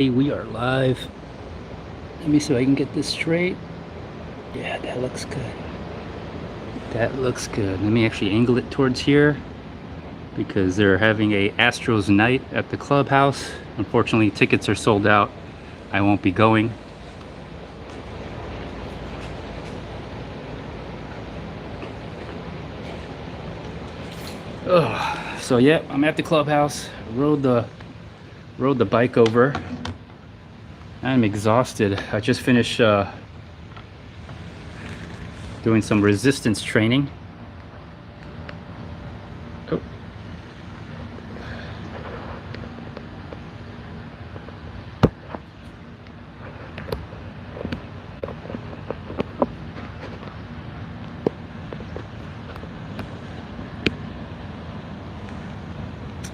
Hey, we are live. Let me see if I can get this straight. Yeah, that looks good. That looks good. Let me actually angle it towards here because they're having a Astros night at the Clubhouse. Unfortunately, tickets are sold out. I won't be going. Oh, so yeah, I'm at the Clubhouse. Rode the bike over. I'm exhausted. I just finished doing some resistance training. Oh.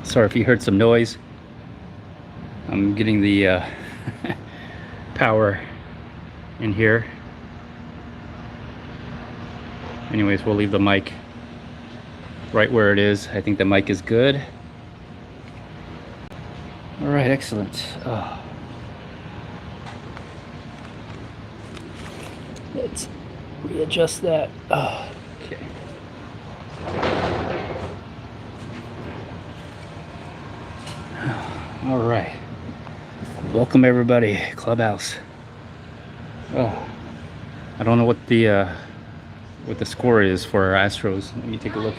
Sorry if you heard some noise. I'm getting the power in here. Anyways, we'll leave the mic right where it is. I think the mic is good. All right, excellent. Let's readjust that. Okay. All right. Welcome everybody, Clubhouse. I don't know what the score is for our Astros. Let me take a look.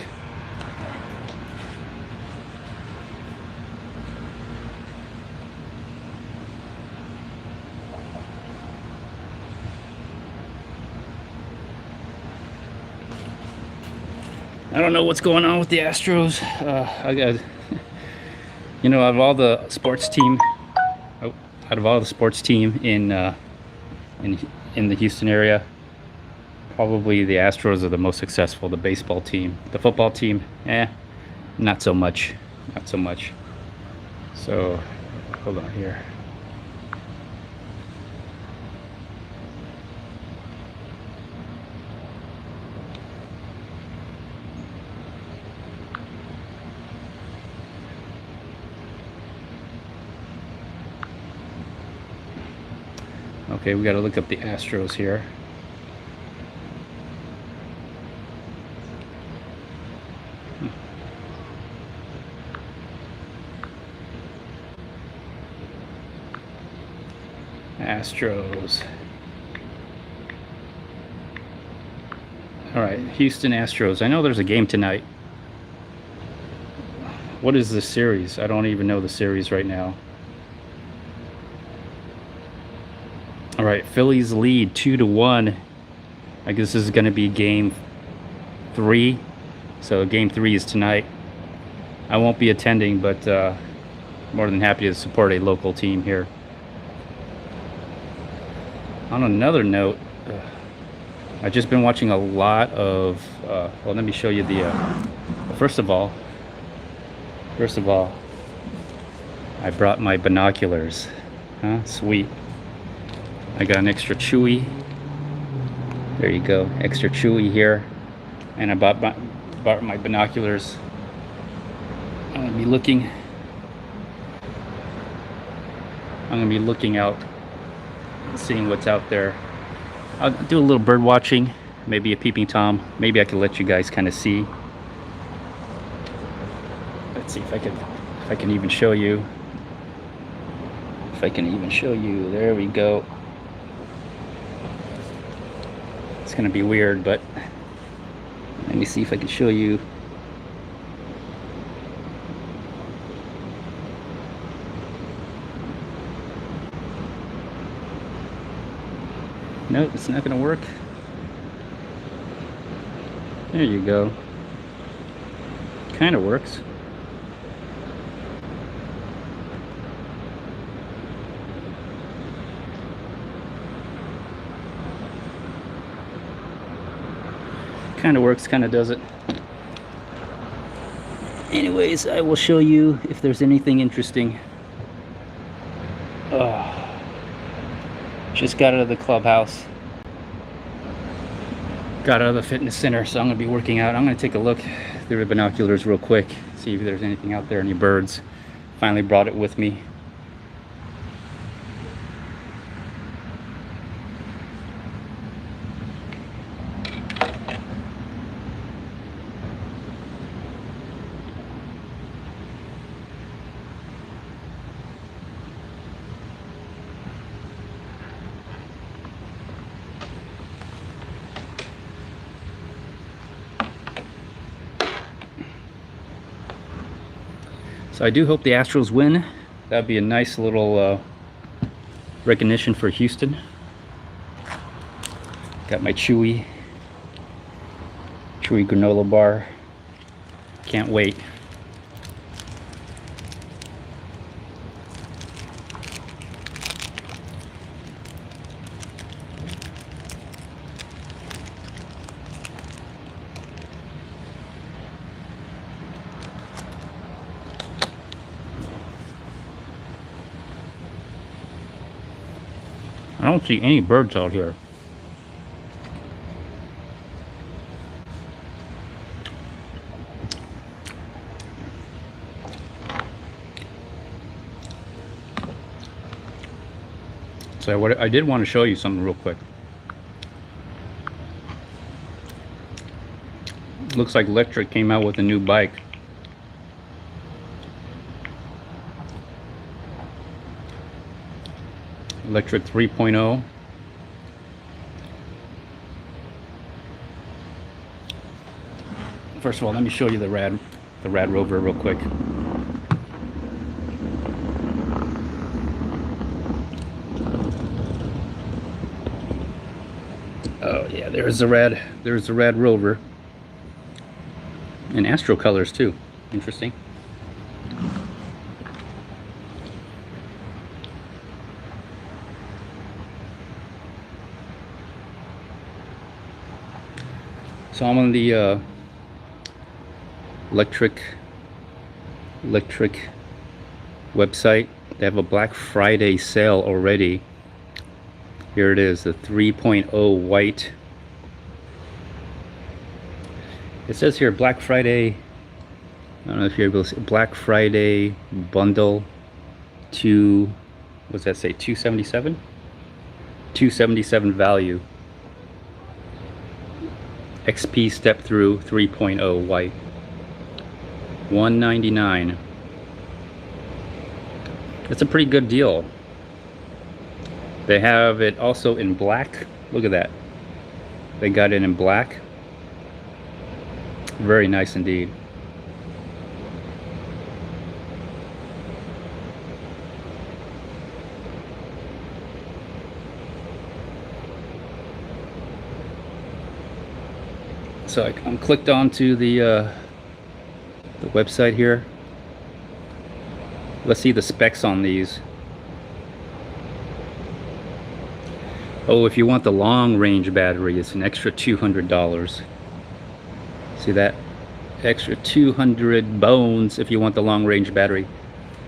I don't know what's going on with the Astros. I got, out of all the sports team, in the Houston area, probably the Astros are the most successful. The baseball team, the football team, not so much, So, hold on here. Okay, we got to look up the Astros here. Astros. All right, Houston Astros. I know there's a game tonight. What is this series? I don't even know the series right now. All right, Phillies lead 2-1. I guess this is going to be game 3. So game 3 is tonight. I won't be attending, but more than happy to support a local team here. On another note, I've just been watching a lot of, well, let me show you the, first of all, I brought my binoculars. Sweet. I got an extra chewy. There you go, extra chewy here. And I bought my binoculars. I'm gonna be looking out, seeing what's out there. I'll do a little bird watching, maybe a peeping Tom. Maybe I can let you guys kind of see. Let's see if I can even show you. There we go. It's gonna be weird, but let me see if I can show you. Nope, it's not gonna work. There you go. Kind of works. Kind of works, kind of doesn't. Anyways, I will show you if there's anything interesting. Just got out of the Clubhouse. Got out of the fitness center, so I'm going to be working out. I'm going to take a look through the binoculars real quick, see if there's anything out there, any birds. Finally brought it with me. So I do hope the Astros win. That'd be a nice little recognition for Houston. Got my chewy granola bar. Can't wait. I don't see any birds out here. So I did want to show you something real quick. Looks like Electric came out with a new bike. Electric 3.0. First of all, let me show you the Rad Rover real quick. Oh yeah, there's the Rad Rover. And Astro colors too. Interesting. So I'm on the electric website. They have a Black Friday sale already. Here it is, the 3.0 white. It says here Black Friday, I don't know if you're able to see, Black Friday bundle to, what's that say, 277? 277 value. XP step through 3.0 white. 199. That's a pretty good deal. They have it also in black. Look at that. They got it in black. Very nice indeed. So I'm clicked onto the website here. Let's see the specs on these. Oh, if you want the long range battery, it's an extra $200. See that? Extra 200 bones if you want the long range battery.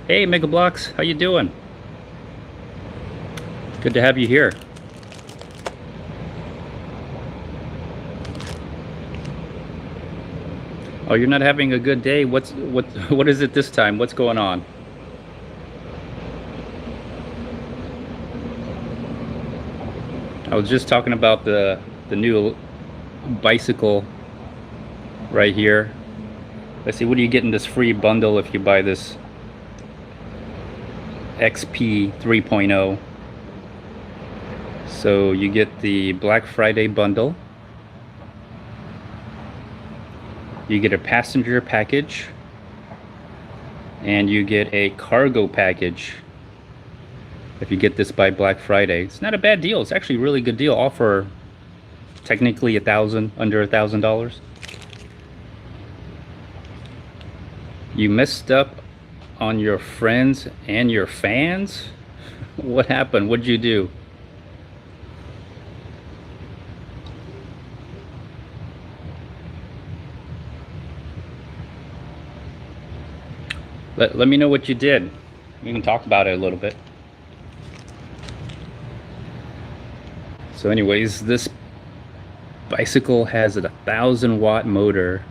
Hey Mega Blocks, how you doing? Good to have you here. Oh, you're not having a good day? What is it this time? What's going on? I was just talking about the new bicycle right here. Let's see, what do you get in this free bundle if you buy this XP 3.0? So you get the Black Friday bundle. You get a passenger package. And you get a cargo package if you get this by Black Friday. It's not a bad deal. It's actually a really good deal. All for technically under $1,000. You messed up on your friends and your fans? What happened? What'd you do? Let me know what you did. We can talk about it a little bit. So anyways, this bicycle has a 1,000-watt motor.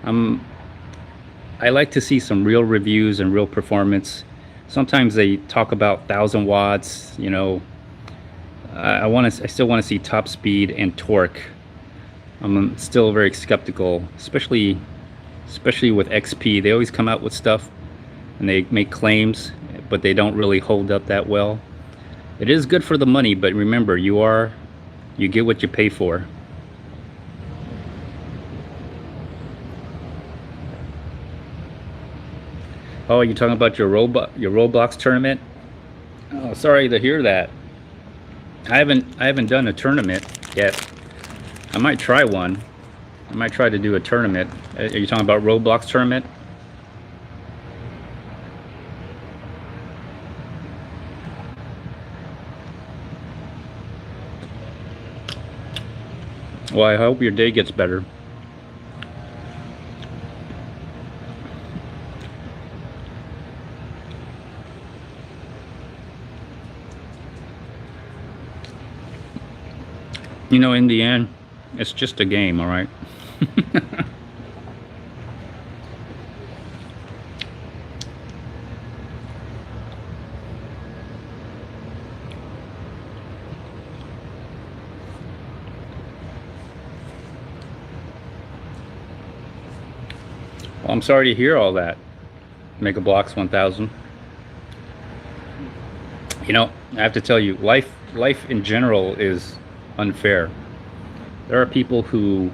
I like to see some real reviews and real performance. Sometimes they talk about 1,000 watts, you know. I still want to see top speed and torque. I'm still very skeptical, especially with XP. They always come out with stuff and they make claims, but they don't really hold up that well. It is good for the money, but remember, you get what you pay for. Oh, you're talking about your Roblox tournament? Oh, sorry to hear that. I haven't done a tournament yet. I might try one. I might try to do a tournament. Are you talking about Roblox tournament? Well, I hope your day gets better. You know, in the end, it's just a game, all right? Well, I'm sorry to hear all that. Mega Bloks 1000. You know, I have to tell you, life in general is unfair. There are people who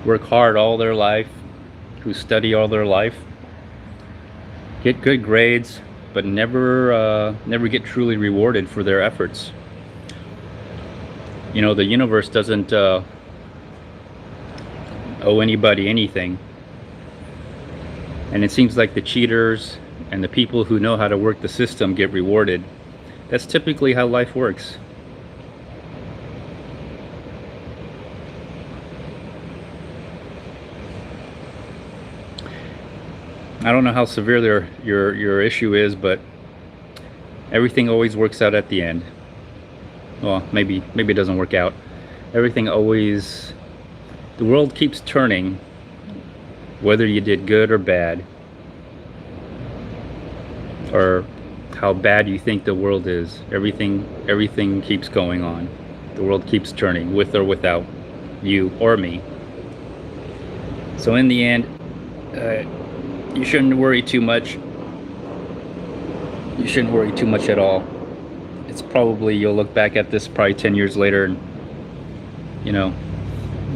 work hard all their life, who study all their life, get good grades, but never get truly rewarded for their efforts. You know, the universe doesn't owe anybody anything. And it seems like the cheaters and the people who know how to work the system get rewarded. That's typically how life works. I don't know how severe your issue is, but everything always works out at the end. Well, maybe it doesn't work out. Everything always, the world keeps turning, whether you did good or bad, or how bad you think the world is. Everything keeps going on. The world keeps turning, with or without you or me. So in the end, you shouldn't worry too much. You shouldn't worry too much at all. It's probably, you'll look back at this probably 10 years later and, you know,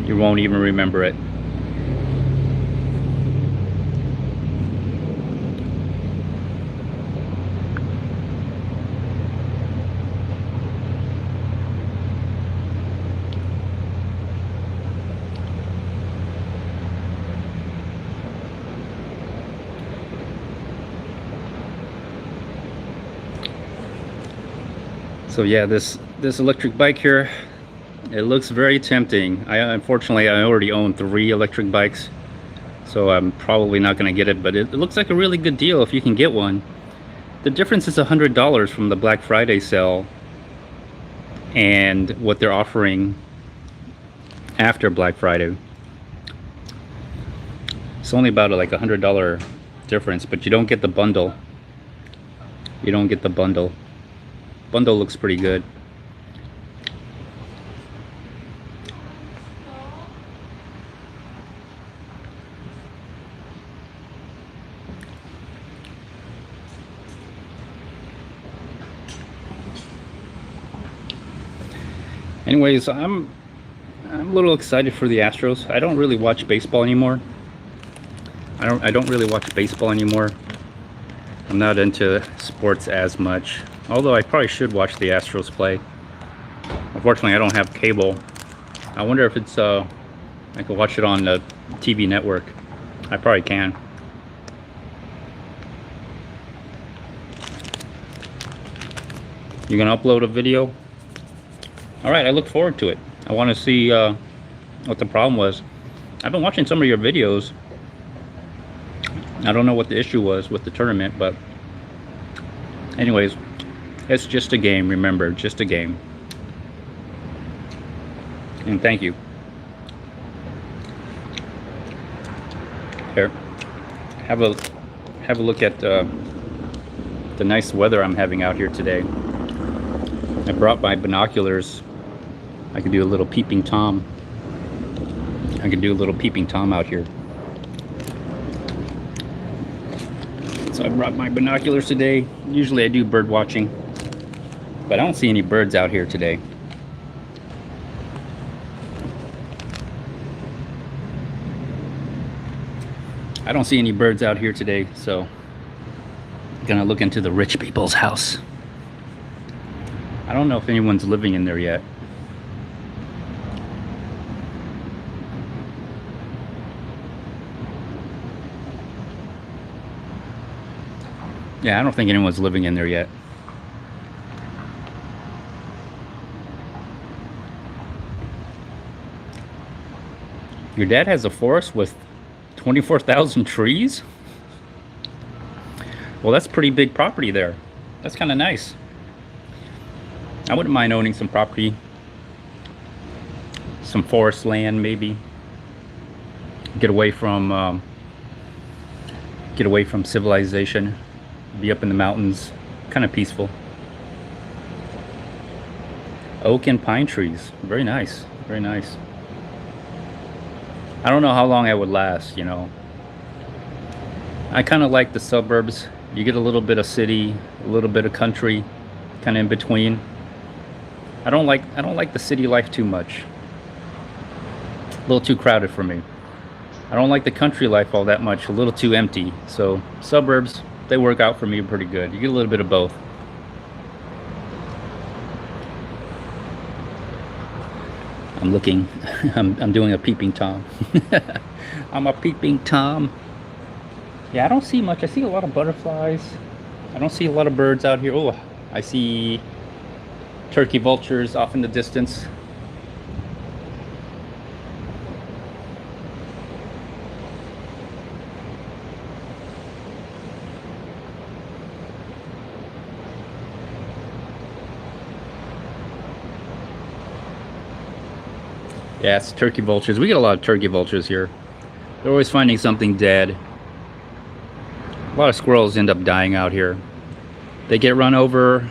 you won't even remember it. So yeah, this electric bike here, it looks very tempting. Unfortunately I already own 3 electric bikes, so I'm probably not going to get it, but it looks like a really good deal if you can get one. The difference is $100 from the Black Friday sale and what they're offering after Black Friday. It's only about like $100 difference, but you don't get the bundle. You don't get the bundle. Bundle looks pretty good. Anyways, I'm a little excited for the Astros. I don't really watch baseball anymore. I don't really watch baseball anymore. I'm not into sports as much. Although I probably should watch the Astros play. Unfortunately, I don't have cable. I wonder if it's I could watch it on the TV network. I probably can. You gonna upload a video? All right, I look forward to it. I want to see what the problem was. I've been watching some of your videos. I don't know what the issue was with the tournament, but anyways, it's just a game, remember, just a game. And thank you. Here, have a look at the nice weather I'm having out here today. I brought my binoculars. I could do a little peeping Tom. I could do a little peeping Tom out here. So I brought my binoculars today. Usually I do bird watching, but I don't see any birds out here today. I don't see any birds out here today, so I'm gonna look into the rich people's house. I don't know if anyone's living in there yet. Yeah, I don't think anyone's living in there yet. Your dad has a forest with 24,000 trees? Well, that's pretty big property there. That's kind of nice. I wouldn't mind owning some property. Some forest land, maybe. Get away from civilization. Be up in the mountains. Kind of peaceful. Oak and pine trees. Very nice. Very nice. I don't know how long I would last, you know. I kind of like the suburbs. You get a little bit of city, a little bit of country, kind of in between. I don't like the city life too much. A little too crowded for me. I don't like the country life all that much, a little too empty. So suburbs, they work out for me pretty good. You get a little bit of both. I'm looking. I'm doing a peeping Tom. I'm a peeping Tom. Yeah, I don't see much. I see a lot of butterflies. I don't see a lot of birds out here. Oh, I see turkey vultures off in the distance. Yeah, it's turkey vultures. We get a lot of turkey vultures here. They're always finding something dead. A lot of squirrels end up dying out here. They get run over.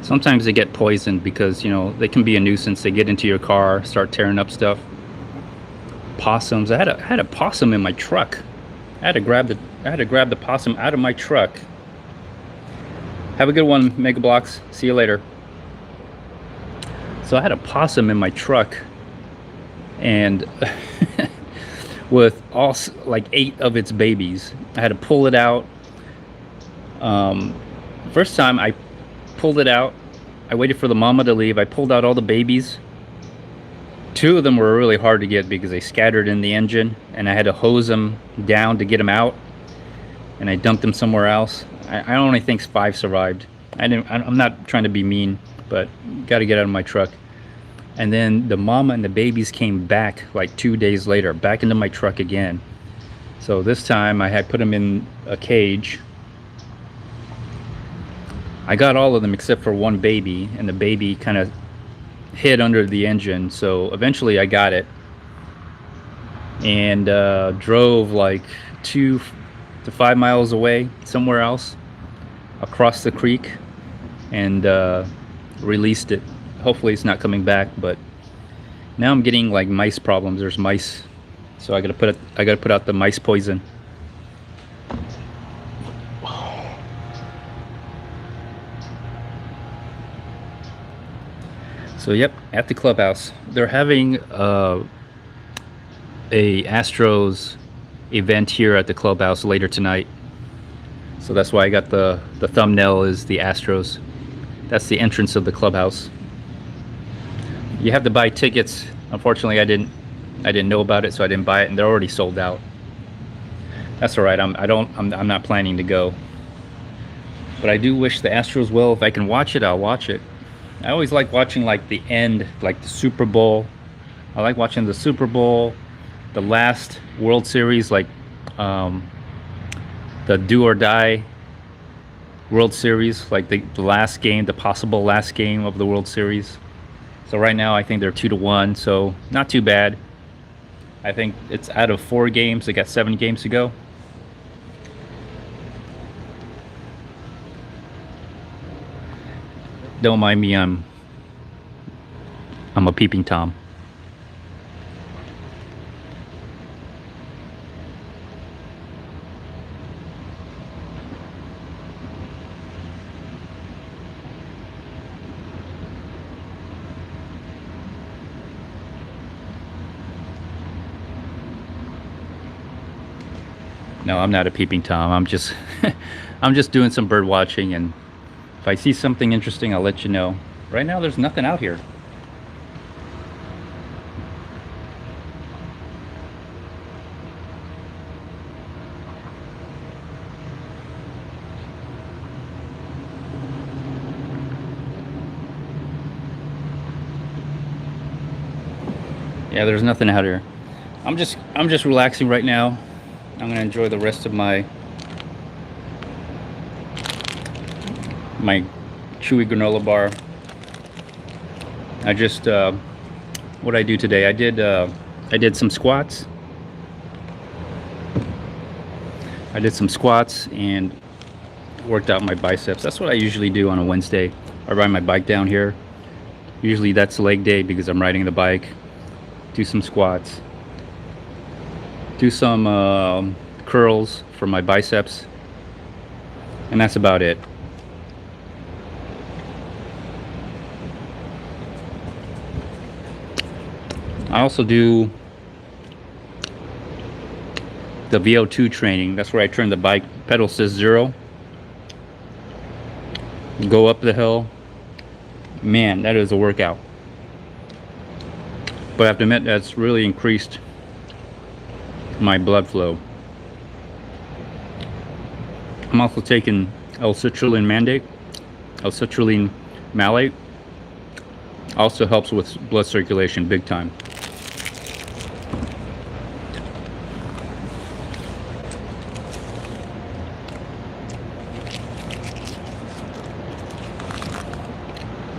Sometimes they get poisoned because, you know, they can be a nuisance. They get into your car, start tearing up stuff. Possums. I had a possum in my truck. I had to grab the possum out of my truck. Have a good one, Mega Blocks. See you later. So I had a possum in my truck, and with all like 8 of its babies. I had to pull it out. First time I pulled it out, I waited for the mama to leave. I pulled out all the babies. 2 of them were really hard to get because they scattered in the engine, and I had to hose them down to get them out, and I dumped them somewhere else. I only think 5 survived. I'm not trying to be mean, but got to get out of my truck. And then the mama and the babies came back like 2 days later, back into my truck again. So this time I had put them in a cage. I got all of them except for one baby, and the baby kind of hid under the engine. So eventually I got it, and drove like 2 to 5 miles away somewhere else across the creek, and released it. Hopefully it's not coming back, but now I'm getting like mice problems. There's mice, so I gotta put out the mice poison. So yep, at the clubhouse, they're having a Astros event here at the clubhouse later tonight. So that's why I got the thumbnail is the Astros. That's the entrance of the clubhouse. You have to buy tickets. Unfortunately, I didn't know about it, so I didn't buy it, and they're already sold out. That's all right. I'm not planning to go. But I do wish the Astros well. If I can watch it, I'll watch it. I always like watching like the end, like the Super Bowl. I like watching the Super Bowl, the last World Series, like the do or die World Series, like the last game, the possible last game of the World Series. So right now I think they're 2-1, so not too bad. I think it's out of 4 games. They got 7 games to go. Don't mind me, I'm a peeping Tom. No, I'm not a peeping Tom. I'm just I'm just doing some bird watching, and if I see something interesting, I'll let you know. Right now there's nothing out here. Yeah, there's nothing out here. I'm just relaxing right now. I'm gonna enjoy the rest of my chewy granola bar. I just what I do today, I did some squats. I did some squats and worked out my biceps. That's what I usually do on a Wednesday. I ride my bike down here. Usually that's leg day because I'm riding the bike. Do some squats. Do some curls for my biceps. And that's about it. I also do the VO2 training. That's where I turn the bike, pedal says 0. Go up the hill. Man, that is a workout. But I have to admit, that's really increased my blood flow. I'm also taking L-citrulline malate. Also helps with blood circulation big time.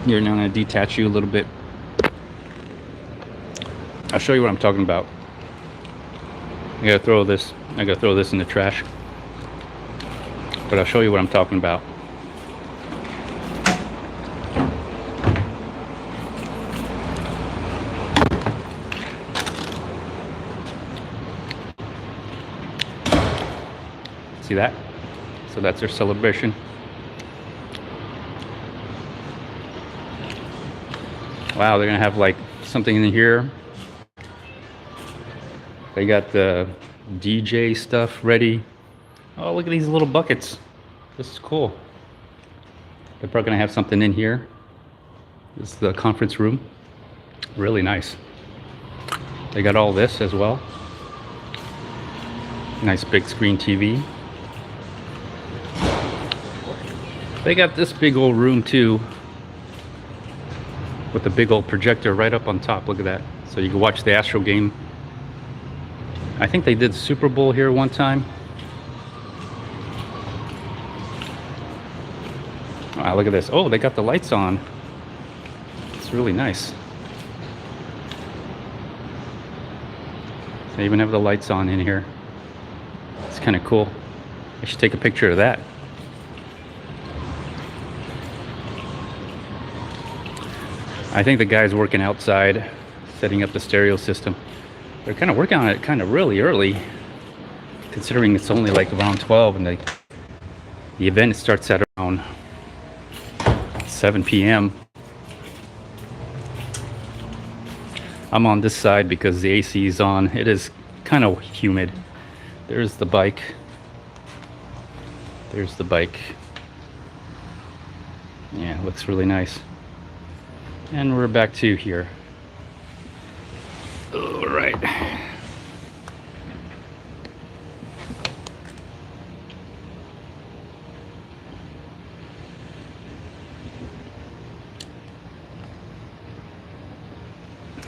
Here, now I'm going to detach you a little bit. I'll show you what I'm talking about. I gotta throw this in the trash. But I'll show you what I'm talking about. See that? So that's their celebration. Wow, they're gonna have like something in here. They got the DJ stuff ready. Oh, look at these little buckets. This is cool. They're probably gonna have something in here. This is the conference room. Really nice. They got all this as well. Nice big screen TV. They got this big old room too, with the big old projector right up on top. Look at that. So you can watch the Astro game. I think they did Super Bowl here one time. Wow, look at this. Oh, they got the lights on. It's really nice. They even have the lights on in here. It's kind of cool. I should take a picture of that. I think the guy's working outside, setting up the stereo system. They're kind of working on it kind of really early, considering it's only like around 12 and the event starts at around 7 p.m. I'm on this side because the AC is on. It is kind of humid. There's the bike. There's the bike. Yeah, it looks really nice. And we're back to here. All right.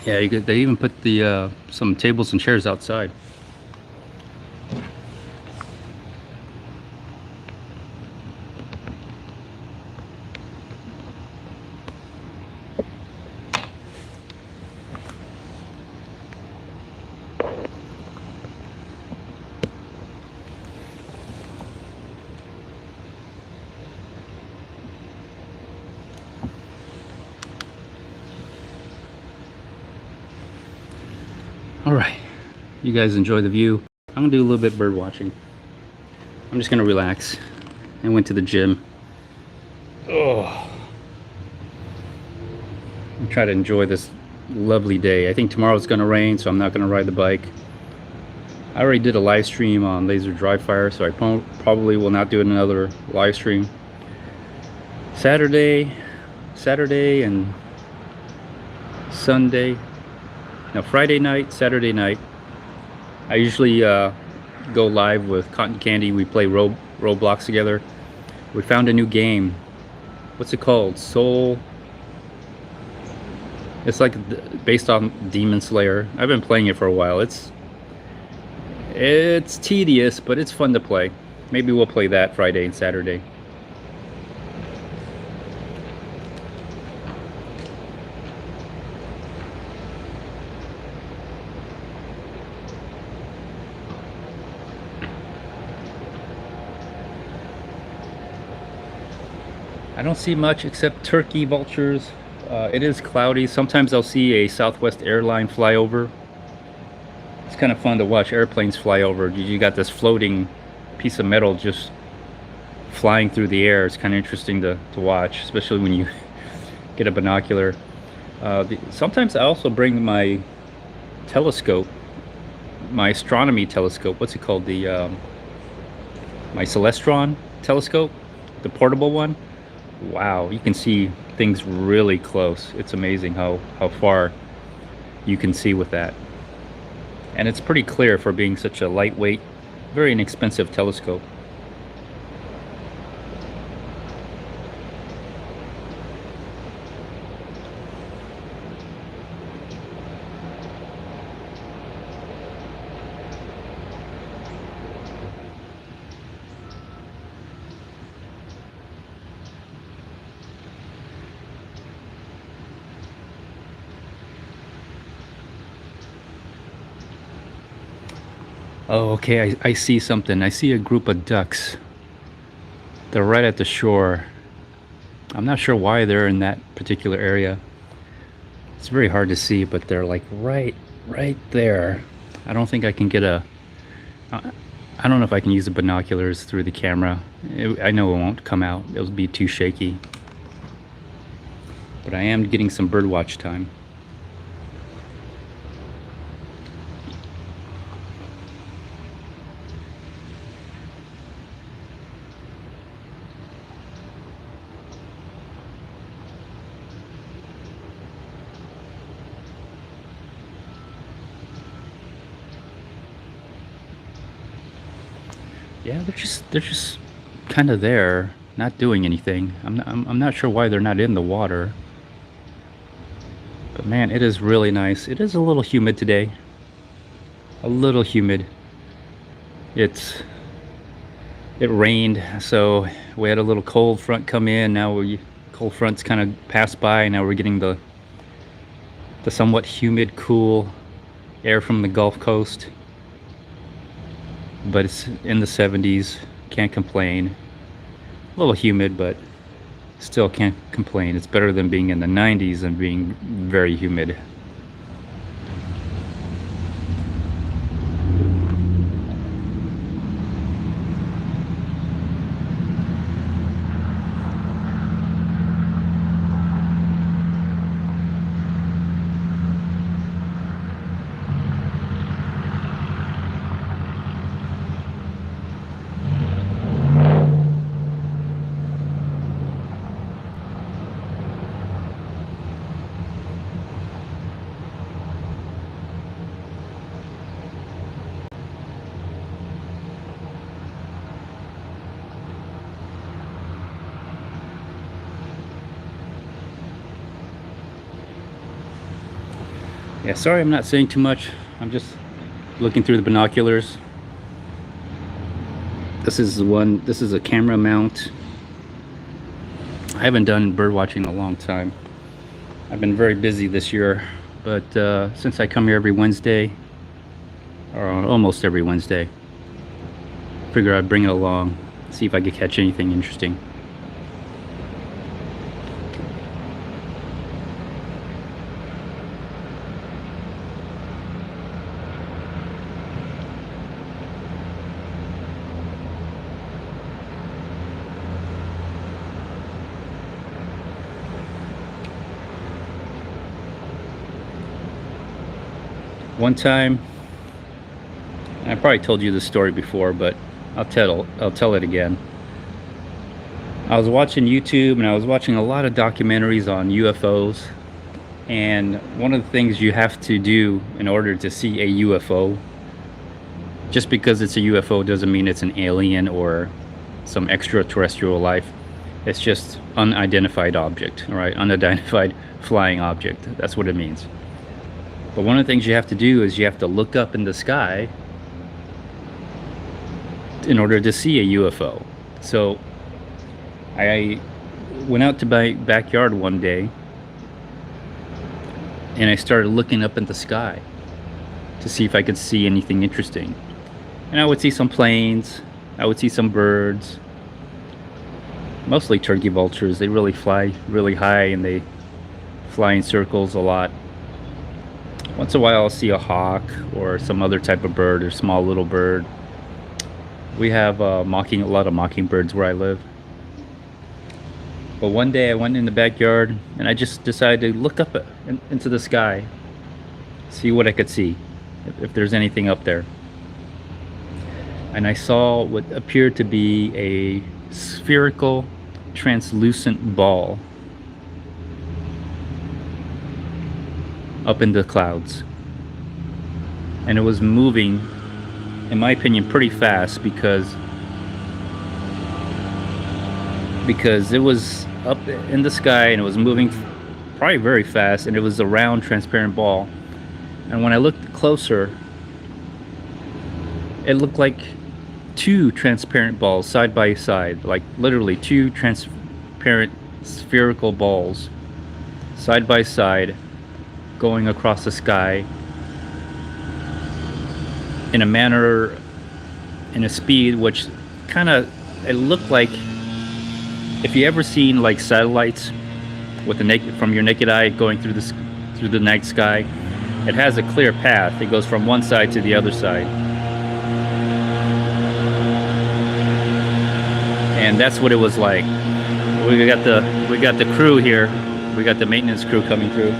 Yeah, they even put the some tables and chairs outside. All right, you guys enjoy the view. I'm gonna do a little bit bird watching. I'm just gonna relax. I went to the gym. Oh, I'm trying to enjoy this lovely day. I think tomorrow's gonna rain, so I'm not gonna ride the bike. I already did a live stream on laser dry fire, so I probably will not do another live stream. Saturday and Sunday, no, Friday night, Saturday night. I usually go live with Cotton Candy. We play Roblox together. We found a new game. What's it called? Soul. It's like based on Demon Slayer. I've been playing it for a while. It's tedious, but it's fun to play. Maybe we'll play that Friday and Saturday. I don't see much except turkey vultures. It is cloudy. Sometimes I'll see a Southwest airline fly over. It's kind of fun to watch airplanes fly over. You got this floating piece of metal just flying through the air. It's kind of interesting to watch, especially when you get a binocular. Sometimes I also bring my telescope, my astronomy telescope. What's it called? My Celestron telescope, the portable one. Wow, you can see things really close. It's amazing how far you can see with that. And it's pretty clear for being such a lightweight, very inexpensive telescope. Oh, okay, I see something. I see a group of ducks. They're right at the shore. I'm not sure why they're in that particular area. It's very hard to see, but they're like right there. I don't think I can get I don't know if I can use the binoculars through the camera. I know it won't come out. It'll be too shaky. But I am getting some birdwatch time. Yeah, they're just kind of there, not doing anything. I'm not sure why they're not in the water. But man, it is really nice. It is a little humid today. A little humid. It rained, so we had a little cold front come in. Now cold fronts kind of passed by. Now we're getting the somewhat humid, cool air from the Gulf Coast. But it's in the 70s. Can't complain. A little humid, but still can't complain. It's better than being in the 90s and being very humid. Yeah, sorry I'm not saying too much. I'm just looking through the binoculars. This is a camera mount. I haven't done bird watching in a long time. I've been very busy this year, but since I come here every Wednesday, or almost every Wednesday, figure I'd bring it along, see if I could catch anything interesting. One time I probably told you this story before, but I'll tell it again. I was watching YouTube and I was watching a lot of documentaries on UFOs. And one of the things you have to do in order to see a UFO, just because it's a UFO doesn't mean it's an alien or some extraterrestrial life. It's just unidentified object, all right? Unidentified flying object. That's what it means. But one of the things you have to do is you have to look up in the sky in order to see a UFO. So I went out to my backyard one day and I started looking up in the sky to see if I could see anything interesting. And I would see some planes, I would see some birds, mostly turkey vultures. They really fly really high and they fly in circles a lot. Once in a while I'll see a hawk or some other type of bird or small little bird. We have a lot of mockingbirds where I live. But one day I went in the backyard and I just decided to look up into the sky, see what I could see, if there's anything up there. And I saw what appeared to be a spherical, translucent ball up in the clouds. And it was moving, in my opinion, pretty fast because it was up in the sky and it was moving probably very fast, and it was a round transparent ball. And when I looked closer, it looked like two transparent balls side by side, like literally two transparent spherical balls side by side going across the sky in a manner, in a speed which kind of, it looked like, if you ever seen like satellites with from your naked eye going through the night sky, it has a clear path. It goes from one side to the other side. And that's what it was like. We got the crew here. We got the maintenance crew coming through.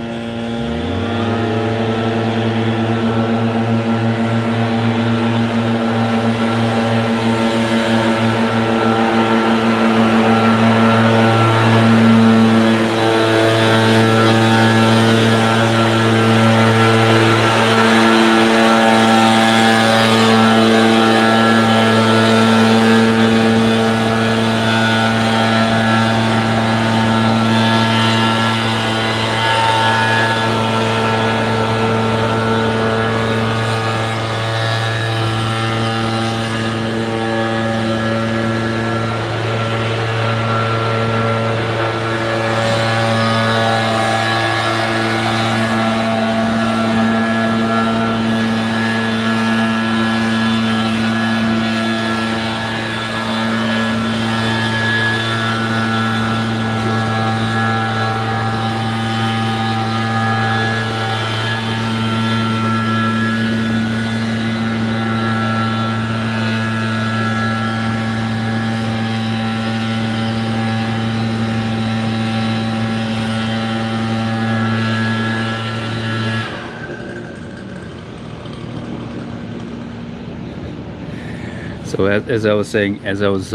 So as I was saying, I was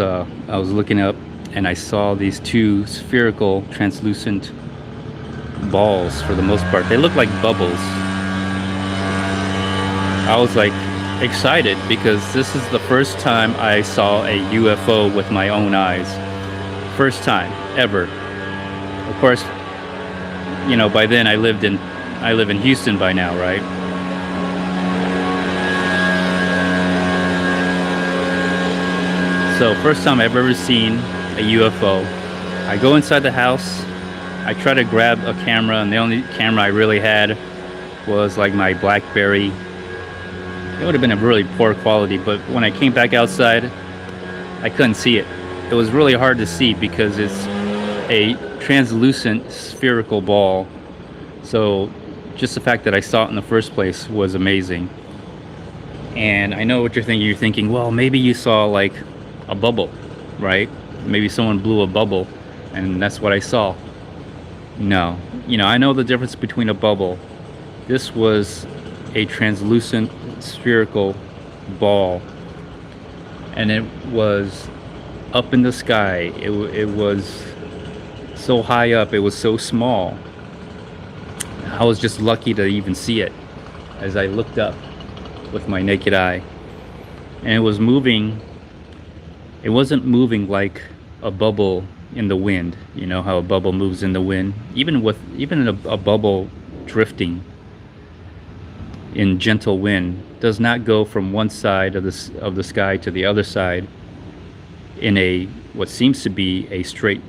looking up and I saw these two spherical, translucent balls. For the most part, they look like bubbles. I was like excited because this is the first time I saw a UFO with my own eyes. First time ever. Of course, you know, by then I live in Houston by now, right? So first time I've ever seen a UFO. I go inside the house, I try to grab a camera, and the only camera I really had was like my BlackBerry. It would have been a really poor quality, but when I came back outside, I couldn't see it. It was really hard to see because it's a translucent spherical ball. So just the fact that I saw it in the first place was amazing. And I know what you're thinking. You're thinking, well, maybe you saw like a bubble, right? Maybe someone blew a bubble and that's what I saw. No, you know, I know the difference between a bubble. This was a translucent spherical ball, and it was up in the sky. It was so high up, it was so small. I was just lucky to even see it as I looked up with my naked eye. And it was moving. It wasn't moving like a bubble in the wind. You know how a bubble moves in the wind? Even a bubble drifting in gentle wind does not go from one side of the sky to the other side in a what seems to be a straight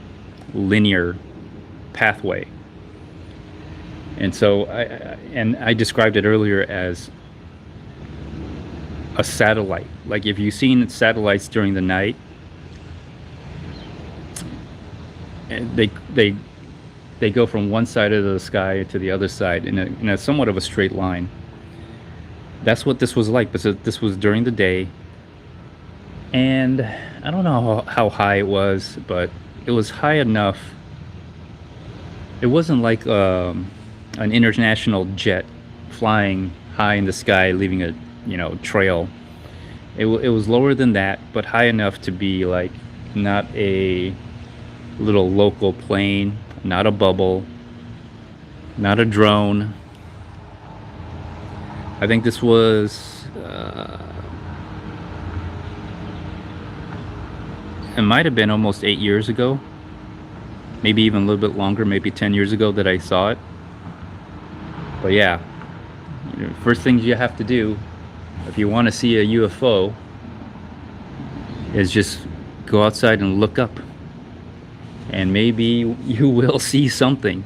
linear pathway. And so I described it earlier as a satellite. Like if you've seen satellites during the night, and they go from one side of the sky to the other side in a somewhat of a straight line. That's what this was like. But this was during the day, and I don't know how high it was, but it was high enough. It wasn't like an international jet flying high in the sky, leaving a trail. It was lower than that, but high enough to be like not a little local plane, not a bubble, not a drone. I think this was it might have been almost 8 years ago, maybe even a little bit longer, maybe 10 years ago that I saw it. But yeah, first things you have to do if you want to see a UFO is just go outside and look up, and maybe you will see something.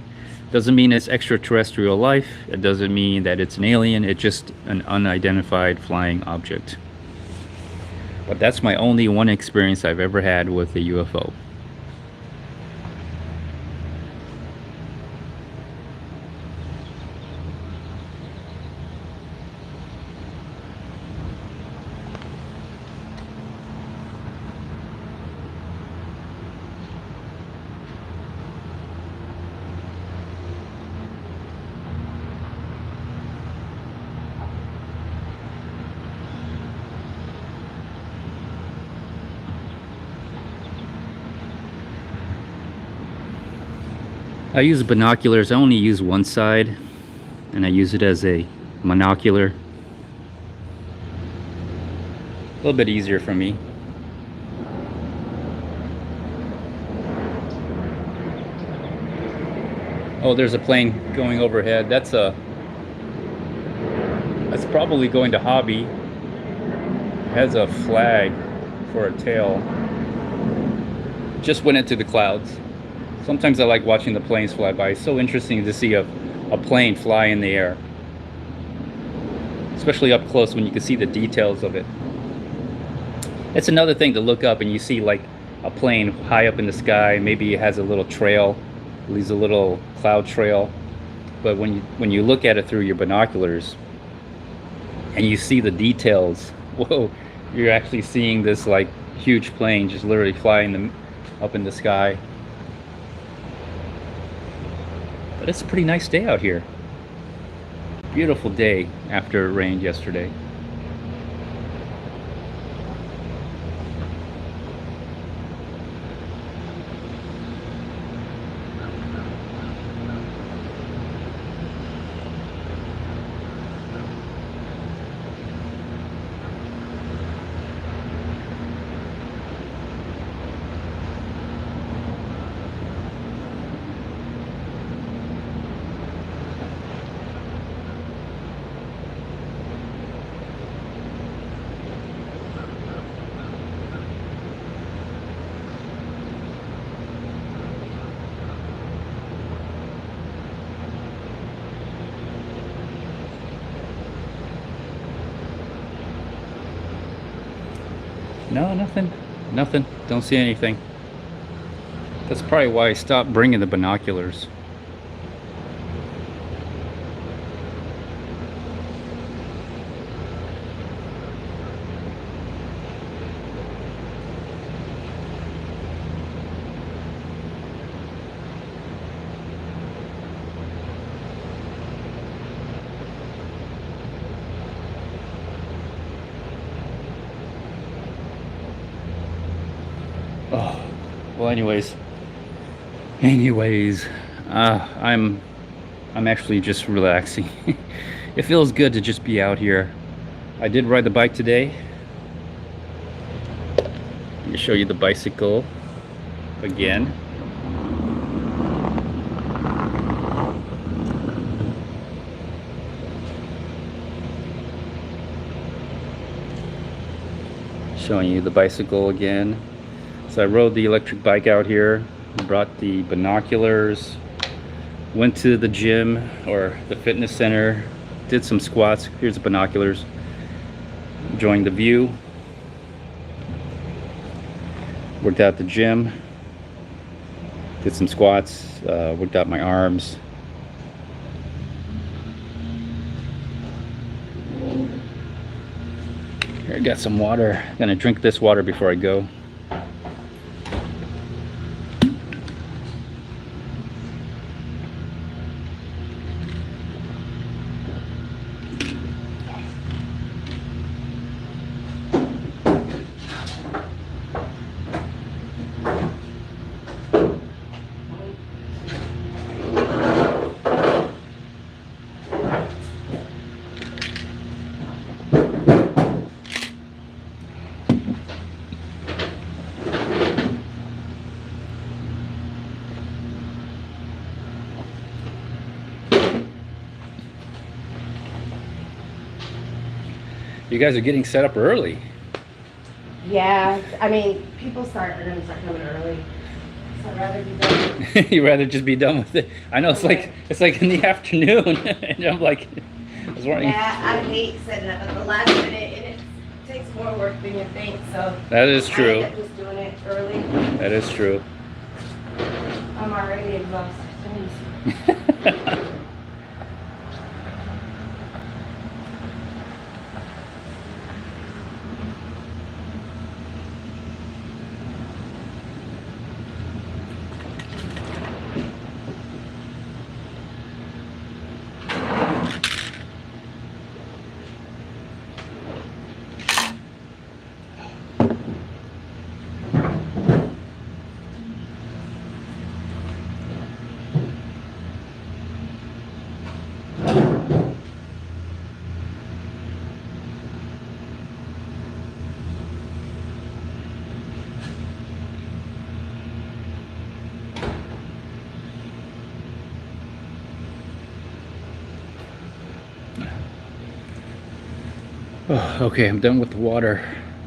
Doesn't mean it's extraterrestrial life. It doesn't mean that it's an alien. It's just an unidentified flying object. But that's my only one experience I've ever had with a UFO. I use binoculars. I only use one side, and I use it as a monocular. A little bit easier for me. Oh, there's a plane going overhead. That's probably going to Hobby. It has a flag for a tail. Just went into the clouds. Sometimes I like watching the planes fly by. It's so interesting to see a plane fly in the air. Especially up close when you can see the details of it. It's another thing to look up and you see like a plane high up in the sky. Maybe it has a little trail, leaves a little cloud trail. But when you look at it through your binoculars and you see the details, whoa, you're actually seeing this like huge plane just literally flying up in the sky. But it's a pretty nice day out here. Beautiful day after it rained yesterday. No, nothing. Nothing. Don't see anything. That's probably why I stopped bringing the binoculars. Well, anyways, I'm actually just relaxing. It feels good to just be out here. I did ride the bike today. Let me show you the bicycle again. Showing you the bicycle again. So I rode the electric bike out here, brought the binoculars, went to the gym or the fitness center, did some squats. Here's the binoculars. Enjoying the view. Worked out the gym, did some squats, worked out my arms. Here, I got some water. I'm gonna drink this water before I go. You guys are getting set up early. Yeah, I mean, people are gonna start coming early, so I'd rather be done. You'd rather just be done with it. I know it's like in the afternoon, and I'm like, I was wondering. Yeah, I hate setting up at the last minute, and it takes more work than you think. So that is true. I end up just doing it early. That is true. I'm already exhausted. Oh, okay, I'm done with the water.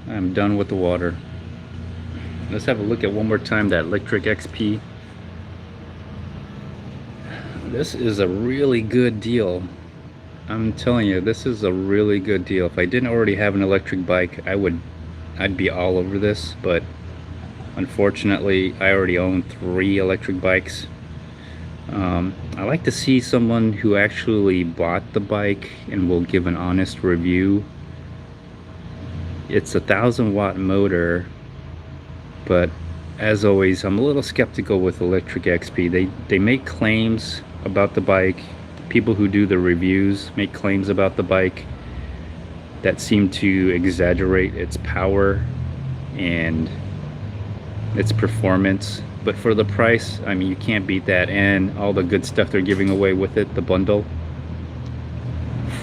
I'm done with the water. Let's have a look at one more time that Electric XP. This is a really good deal. I'm telling you, this is a really good deal. If I didn't already have an electric bike, I'd be all over this, but unfortunately, I already own 3 electric bikes. I like to see someone who actually bought the bike and will give an honest review. It's a 1,000-watt motor, but as always, I'm a little skeptical with Electric XP. They make claims about the bike. People who do the reviews make claims about the bike that seem to exaggerate its power and its performance. But for the price, I mean, you can't beat that, and all the good stuff they're giving away with it. The bundle,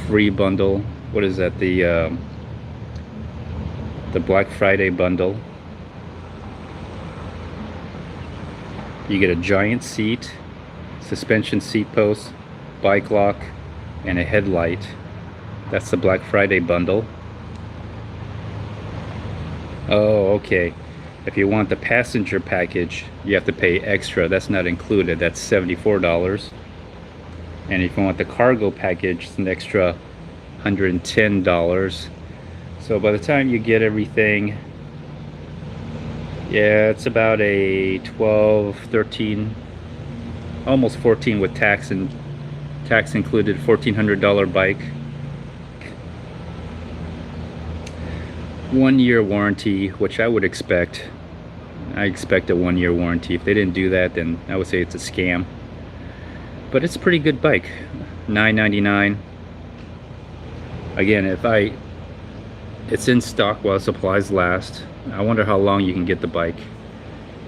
free bundle. What is that? The Black Friday bundle. You get a giant seat, suspension seat post, bike lock, and a headlight. That's the Black Friday bundle. Oh, okay. If you want the passenger package, you have to pay extra. That's not included. That's $74. And if you want the cargo package, it's an extra $110. So by the time you get everything, yeah, it's about a 12, 13, almost 14 with tax and tax included, $1,400 bike. 1-year warranty, which I would expect. I expect a 1-year warranty. If they didn't do that, then I would say it's a scam. But it's a pretty good bike. $9.99. Again, it's in stock while supplies last. I wonder how long you can get the bike.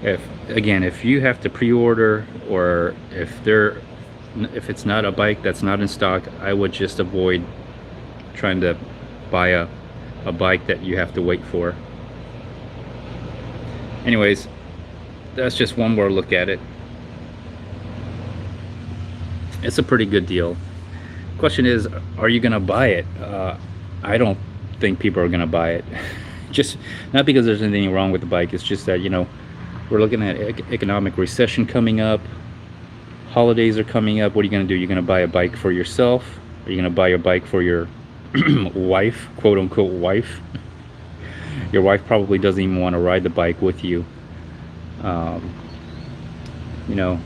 if you have to pre-order, or if it's not a bike that's not in stock, I would just avoid trying to buy a bike that you have to wait for. Anyways, that's just one more look at it. It's a pretty good deal. Question is, are you gonna buy it? I don't think people are gonna buy it. Just not because there's anything wrong with the bike. It's just that, you know, we're looking at economic recession coming up. Holidays are coming up. What are you gonna do? You're gonna buy a bike for yourself? Are you gonna buy a bike for your wife, quote unquote wife? Your wife probably doesn't even want to ride the bike with you. You know,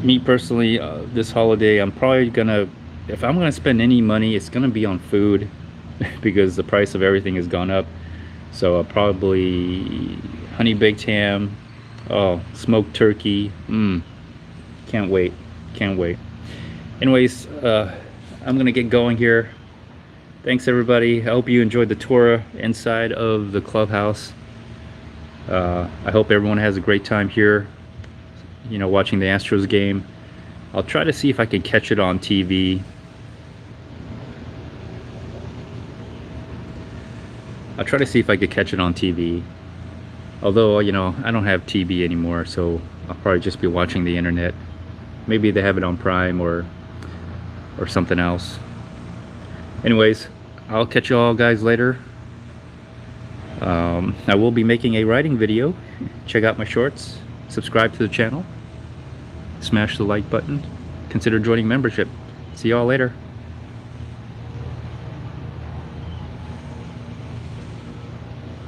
me personally, this holiday, I'm probably gonna, if I'm gonna spend any money, it's gonna be on food because the price of everything has gone up. So probably honey baked ham, oh, smoked turkey. Can't wait, can't wait. Anyways, I'm gonna get going here. Thanks everybody. I hope you enjoyed the tour inside of the clubhouse. I hope everyone has a great time here, you know, watching the Astros game. I'll try to see if I can catch it on TV. I'll try to see if I could catch it on TV. Although, you know, I don't have TV anymore, so I'll probably just be watching the internet. Maybe they have it on Prime or something else. Anyways, I'll catch you all guys later. I will be making a riding video. Check out my shorts. Subscribe to the channel. Smash the like button. Consider joining membership. See y'all later.